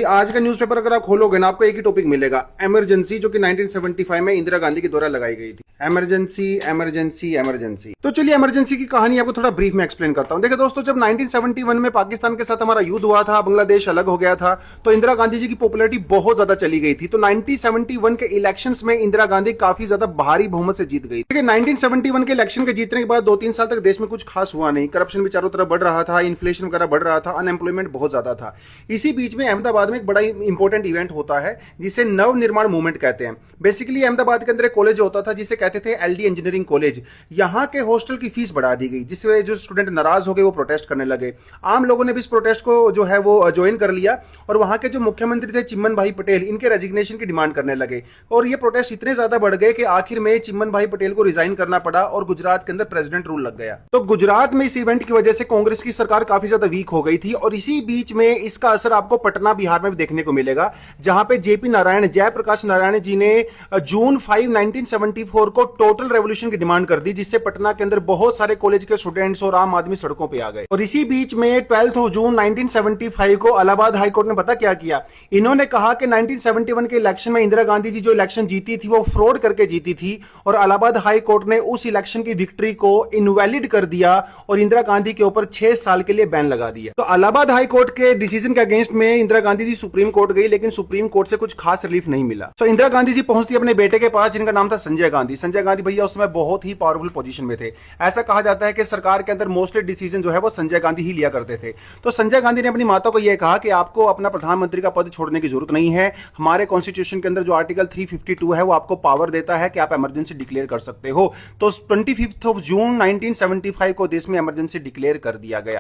आज का न्यूज़पेपर अगर आप खोलोगे ना, आपको एक ही टॉपिक मिलेगा, इमरजेंसी, जो कि 1975 में इंदिरा गांधी के द्वारा लगाई गई थी। Emergency emergency emergency. तो चलिए इमरजेंसी की कहानी आपको थोड़ा ब्रीफ में एक्सप्लेन करता हूं। देखिए दोस्तों, जब 1971 में पाकिस्तान के साथ हमारा युद्ध हुआ था, बांग्लादेश अलग हो गया था, तो इंदिरा गांधी जी की पॉपुलैरिटी बहुत ज्यादा चली गई थी। तो 1971 के इलेक्शंस में इंदिरा गांधी काफी ज्यादा भारी बहुमत से जीत गई। देखिए 1971 के इलेक्शन के जीतने के बाद 2-3 साल तक देश में कुछ खास हुआ नहीं। करप्शन भी चारों तरफ बढ़ रहा था, इन्फ्लेशन वगैरह बढ़ रहा था, अनएम्प्लॉयमेंट बहुत ज्यादा था। इसी बीच में अहमदाबाद में एक बड़ा इंपॉर्टेंट इवेंट होता है जिसे नव निर्माण मूवमेंट कहते हैं। बेसिकली अहमदाबाद के अंदर एक कॉलेज होता था जिसे कहते थे एलडी इंजीनियरिंग कॉलेज। यहां के हॉस्टल की फीस बढ़ा दी गई, जिससे जो स्टूडेंट नाराज हो गए वो प्रोटेस्ट करने लगे। आम लोगों ने भी इस प्रोटेस्ट को जो है वो ज्वाइन कर लिया और वहां के जो मुख्यमंत्री थे चिम्मन भाई पटेल, इनके रेजिग्नेशन की डिमांड करने लगे। और ये प्रोटेस्ट इतने ज्यादा बढ़ गए कि आखिर में चिम्मन भाई पटेल को रिजाइन करना पड़ा और गुजरात के अंदर प्रेसिडेंट रूल लग गया। तो गुजरात में इस इवेंट की वजह से कांग्रेस की सरकार काफी ज्यादा वीक हो गई थी। और इसी बीच में इसका असर आपको पटना बिहार में भी देखने को मिलेगा, जहां पे जेपी नारायण, जयप्रकाश नारायण जी ने जून 5, 1974 को टोटल रेवोल्यूशन की डिमांड कर दी, जिससे पटना के अंदर बहुत सारे कॉलेज के स्टूडेंट्स और आम आदमी सड़कों पे आ गए। और इसी बीच में 12 जून 1975 को इलाहाबाद हाईकोर्ट ने पता क्या किया, इन्होंने कहा कि 1971 के इलेक्शन में इंदिरा गांधी जी जो इलेक्शन जीती थी वो फ्रॉड करके जीती थी। और इलाहाबाद हाईकोर्ट ने उस इलेक्शन की विक्ट्री को इनवैलिड कर दिया और इंदिरा गांधी के ऊपर 6 साल के लिए बैन लगा दिया। तो इलाहाबाद हाईकोर्ट के डिसीजन के अगेंस्ट में इंदिरा गांधी जी सुप्रीम कोर्ट गई, लेकिन सुप्रीम कोर्ट से कुछ खास रिलीफ नहीं मिला। तो इंदिरा गांधी जी पहुंचती अपने बेटे के पास, जिनका नाम था संजय गांधी। संजय गांधी भैया उस समय बहुत ही पावरफुल पोजीशन में थे। ऐसा कहा जाता है कि सरकार के अंदर मोस्टली डिसीजन जो है वो संजय गांधी ही लिया करते थे। तो संजय गांधी ने अपनी माता को यह कहा कि आपको अपना प्रधानमंत्री का पद छोड़ने की जरूरत नहीं है। हमारे कॉन्स्टिट्यूशन के अंदर जो आर्टिकल 352 है वो आपको पावर देता है कि आप इमरजेंसी डिक्लेयर कर सकते हो। तो 25 जून 1975 को देश में इमरजेंसी डिक्लेयर कर दिया गया।